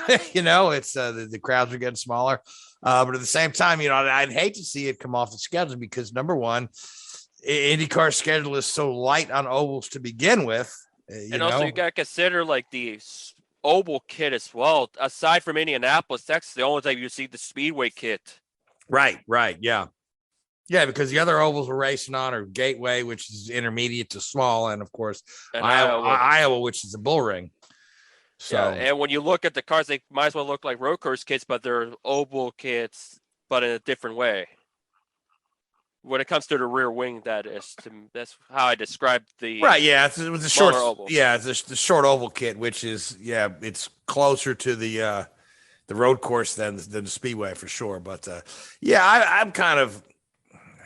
It's the crowds are getting smaller. But at the same time, I'd hate to see it come off the schedule because number one, IndyCar schedule is so light on ovals to begin with. Also, you got to consider like the oval kit as well. Aside from Indianapolis, Texas, the only time you see the Speedway kit. Right. Yeah. Yeah, because the other ovals we're racing on are Gateway, which is intermediate to small, and of course Iowa, which is a bull ring. So, yeah, and when you look at the cars, they might as well look like road course kits, but they're oval kits, but in a different way. when it comes to the rear wing, that's how I described the Right. Yeah. It was a short oval. Yeah. It's the short oval kit, which is, it's closer to the road course than the Speedway for sure. But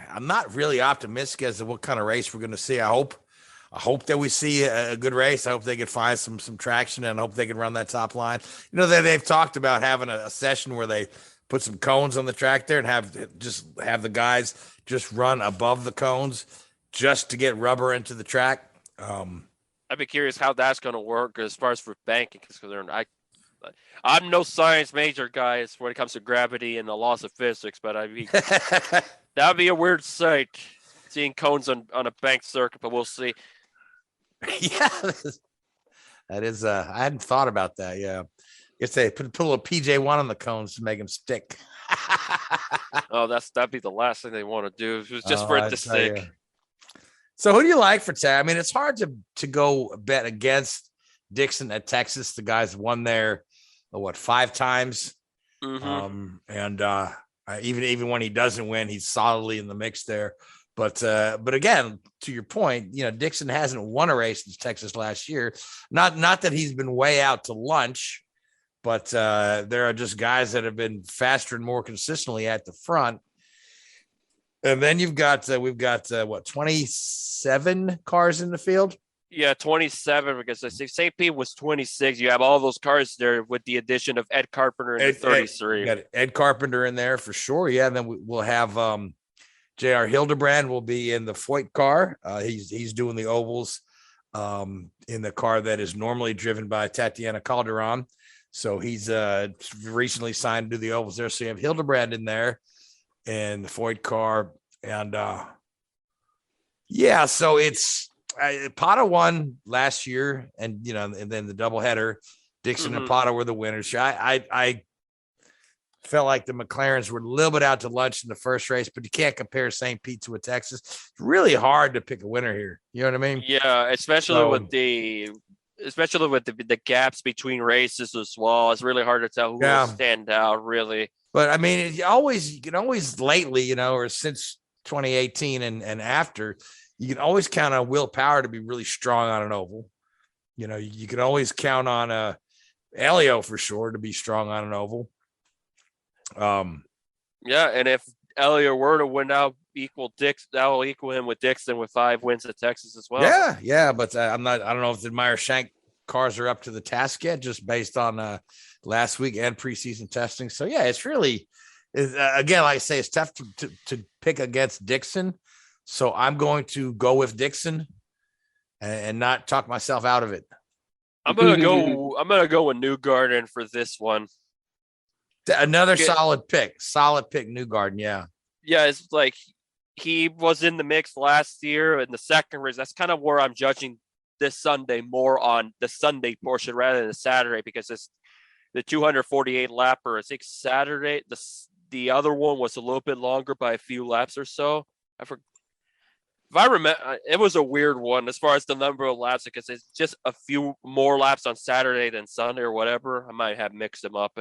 I'm not really optimistic as to what kind of race we're going to see. I hope that we see a good race. I hope they can find some traction, and I hope they can run that top line. They've talked about having a session where they put some cones on the track there and have the guys just run above the cones just to get rubber into the track. I'd be curious how that's going to work as far as for banking is concerned. I'm no science major, guys, when it comes to gravity and the laws of physics, but that'd be a weird sight, seeing cones on a bank circuit, but we'll see. Yeah, that is. I hadn't thought about that. Yeah, if they put a little PJ1 on the cones to make them stick. Oh, that'd be the last thing they want to do. It was just for it to stick. So, who do you like for tag? I mean, it's hard to go bet against Dixon at Texas. The guy's won there, 5 times, and even when he doesn't win, he's solidly in the mix there. But again, to your point, Dixon hasn't won a race since Texas last year. Not that he's been way out to lunch, but there are just guys that have been faster and more consistently at the front. And then we've got 27 cars in the field. Yeah, 27, because I say St. Pete was 26. You have all those cars there with the addition of Ed Carpenter in the 33. You got Ed Carpenter in there for sure. Yeah, and then we'll have J.R. Hildebrand will be in the Foyt car. He's doing the ovals in the car that is normally driven by Tatiana Calderon. So he's recently signed to do the ovals there. So you have Hildebrand in there in the Foyt car. And so it's Pata won last year, and and then the doubleheader, Dixon and Pata were the winners. I felt like the McLarens were a little bit out to lunch in the first race, but you can't compare St. Pete to a Texas. It's really hard to pick a winner here. You know what I mean? Yeah, especially with the gaps between races as well. It's really hard to tell who will stand out, really. But I mean, you can always lately, or since 2018 and after, you can always count on Will Power to be really strong on an oval. You can always count on Elio for sure to be strong on an oval. And if Elio were to win out, that will equal him with Dixon with 5 wins at Texas as well. Yeah, but I don't know if the Meyer Shank cars are up to the task yet, just based on last week and preseason testing. So it's really, again, like I say, it's tough to pick against Dixon. So I'm going to go with Dixon and not talk myself out of it. I'm gonna go with Newgarden for this one. Another solid pick, Newgarden. Yeah, it's like he was in the mix last year in the second race. That's kind of where I'm judging this Sunday, more on the Sunday portion rather than the Saturday, because it's the 248 lapper. I think Saturday the other one was a little bit longer by a few laps or so. If I remember, it was a weird one as far as the number of laps, because it's just a few more laps on Saturday than Sunday or whatever. I might have mixed them up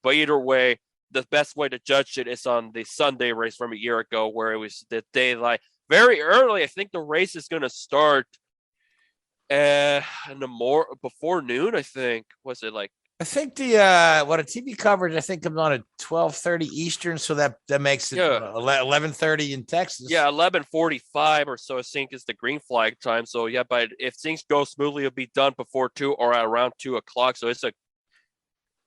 but either way, the best way to judge it is on the Sunday race from a year ago, where it was the daylight very early. I think the race is going to start before noon. I think I think the a TV coverage comes on at 12:30 Eastern, so that makes it 11:30 in Texas. Yeah, 11:45 or so I think is the green flag time. So but if things go smoothly, it'll be done before 2 or at around 2 o'clock. So it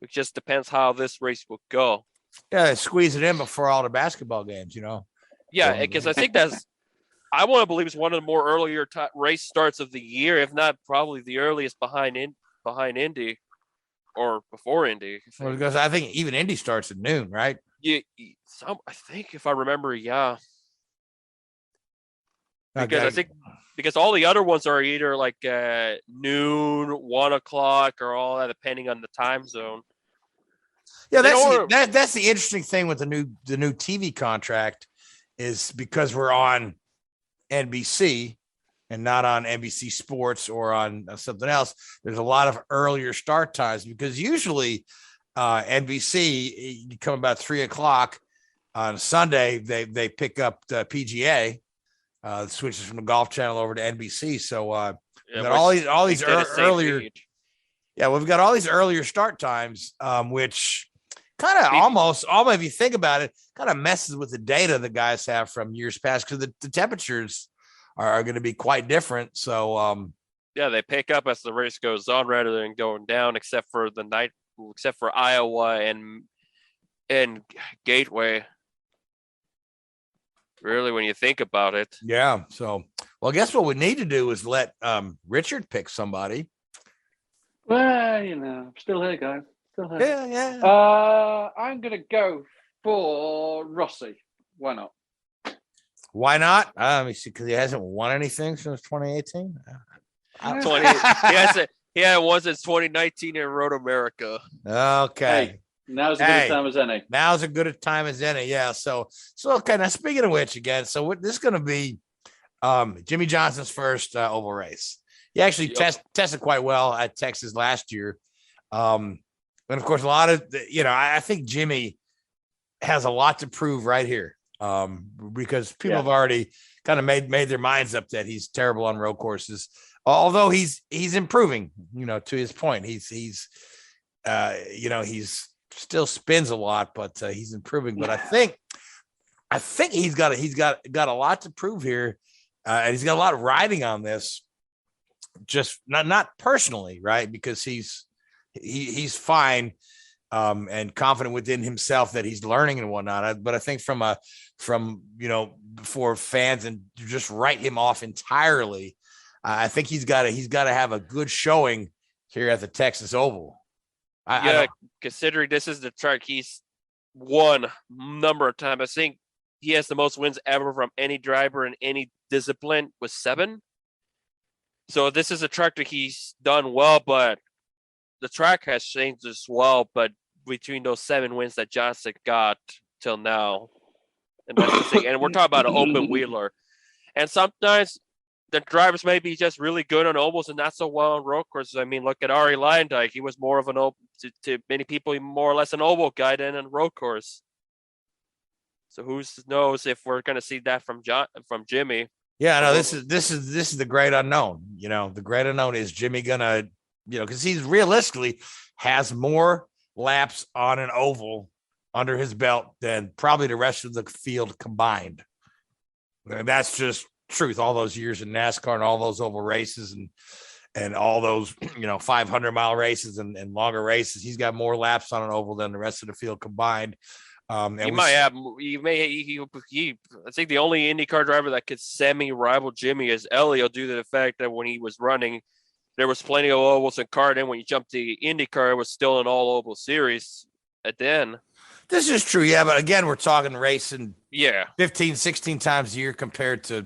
just depends how this race will go. Yeah, squeeze it in before all the basketball games. Yeah, because I think I want to believe it's one of the more earlier race starts of the year, if not probably the earliest behind Indy. Or before Indy. Well, because I think even Indy starts at noon, right? Yeah, I think if I remember, yeah. Because all the other ones are either like noon, 1 o'clock, or all that, depending on the time zone. Yeah, that's the interesting thing with the new TV contract, is because we're on NBC and not on NBC Sports or on something else, there's a lot of earlier start times, because usually NBC, you come about 3 o'clock, On Sunday, they pick up the PGA, switches from the Golf Channel over to NBC. So we've got all these earlier. Yeah, we've got all these earlier start times, which kind of almost if you think about it, kind of messes with the data the guys have from years past because the temperatures are going to be quite different. So yeah, they pick up as the race goes on rather than going down, except for Iowa and Gateway. Really, when you think about it. Yeah. So, well, I guess what we need to do is let Richard pick somebody. Well, I'm still here, guys. Still here. Yeah. I'm going to go for Rossi. Why not? Why not? Because he hasn't won anything since 2018. He had one since 2019 in Road America. Okay. Hey, now's as good a time as any. Now's as good a time as any. Yeah. So okay. Now speaking of which, again, so this is going to be Jimmy Johnson's first oval race. He actually tested quite well at Texas last year. And of course, a lot of I think Jimmy has a lot to prove right here. Because people have already kind of made their minds up that he's terrible on road courses. Although he's improving, to his point, he's still spins a lot, but he's improving. But I think he's got a lot to prove here, and he's got a lot riding on this. Just not personally, right? Because he's fine and confident within himself that he's learning and whatnot. But I think for fans and just write him off entirely. I think he's got to have a good showing here at the Texas Oval. Considering this is the track he's won number of times, I think he has the most wins ever from any driver in any discipline with 7. So this is a track that he's done well, but the track has changed as well. But between those 7 wins that Johnson got till now, and that's the thing. And we're talking about an open wheeler, and sometimes the drivers may be just really good on ovals and not so well on road courses. I mean, look at Ari Leyendyke. He was more of an oval to many people, more or less an oval guy than a road course. So who knows if we're going to see that from Jimmy? Yeah, no, this is the great unknown. The great unknown is Jimmy gonna, because he's realistically has more laps on an oval under his belt than probably the rest of the field combined. And that's just truth. All those years in NASCAR and all those oval races and all those 500-mile races and longer races, he's got more laps on an oval than the rest of the field combined. I think the only IndyCar driver that could semi-rival Jimmy is Elio, due to the fact that when he was running, there was plenty of ovals and card. And when you jumped to IndyCar, it was still an all oval series at then. This is true, yeah, but again, we're talking racing 15, 16 times a year compared to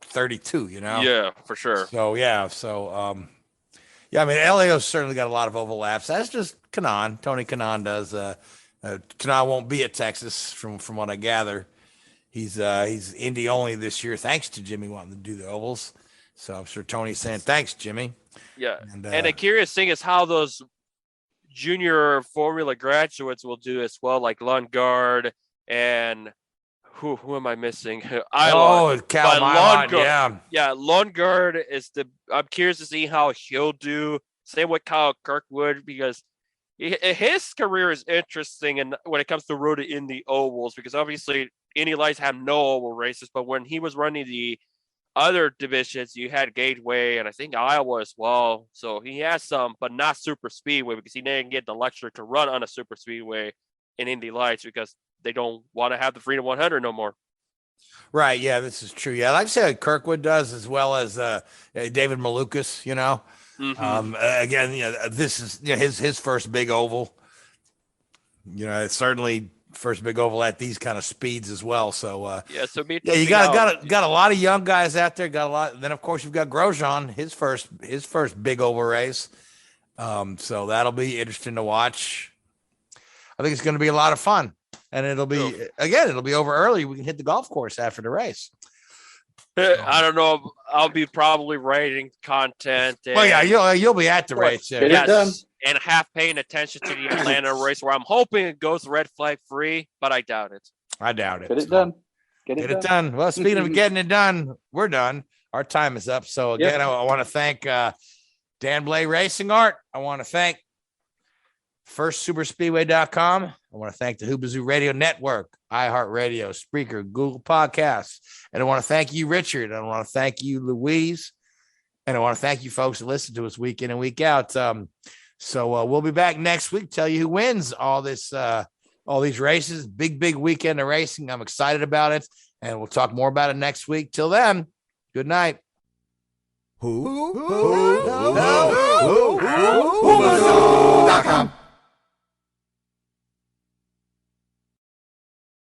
32, Yeah, for sure. So, I mean, Elio's certainly got a lot of oval laps. That's just Kanaan. Tony Kanaan does. Kanaan won't be at Texas from what I gather. He's Indy only this year, thanks to Jimmy wanting to do the ovals. So I'm sure Tony's saying, thanks, Jimmy. Yeah, and the curious thing is how those junior Formula graduates will do as well, like Lundgaard and who am I missing? Cal Lundgaard, yeah. Lundgaard is I'm curious to see how he'll do. Same with Kyle Kirkwood, because his career is interesting, and when it comes to road in the ovals, because obviously Indy Lights have no oval races, but when he was running the other divisions, you had Gateway and I think Iowa as well. So he has some, but not super speedway, because he didn't get the luxury to run on a super speedway in Indy Lights because they don't want to have the Freedom 100 no more. Right. Yeah, this is true. Yeah, like I said, Kirkwood does, as well as David Malukas, Mm-hmm. Again, this is his first big oval. It's certainly first big oval at these kind of speeds as well. So you got a lot of young guys out there. Got a lot. Then of course you've got Grosjean, his first big oval race. So that'll be interesting to watch. I think it's going to be a lot of fun, and it'll be over early. We can hit the golf course after the race. I don't know. I'll be probably writing content. You'll be at the race. Yes, and half paying attention to the Atlanta race, where I'm hoping it goes red flag free, but I doubt it. I doubt it. Get it done. Get it done. Well, speaking of getting it done, we're done. Our time is up. So again, I want to thank Dan Blay Racing Art. I want to thank FirstSuperspeedway.com. I want to thank the Hoobazoo Radio Network, iHeartRadio, Spreaker, Google Podcasts. And I want to thank you, Richard. I want to thank you, Louise. And I want to thank you folks that listen to us week in and week out. So we'll be back next week, tell you who wins all these races. Big weekend of racing. I'm excited about it. And we'll talk more about it next week. Till then, good night. Who?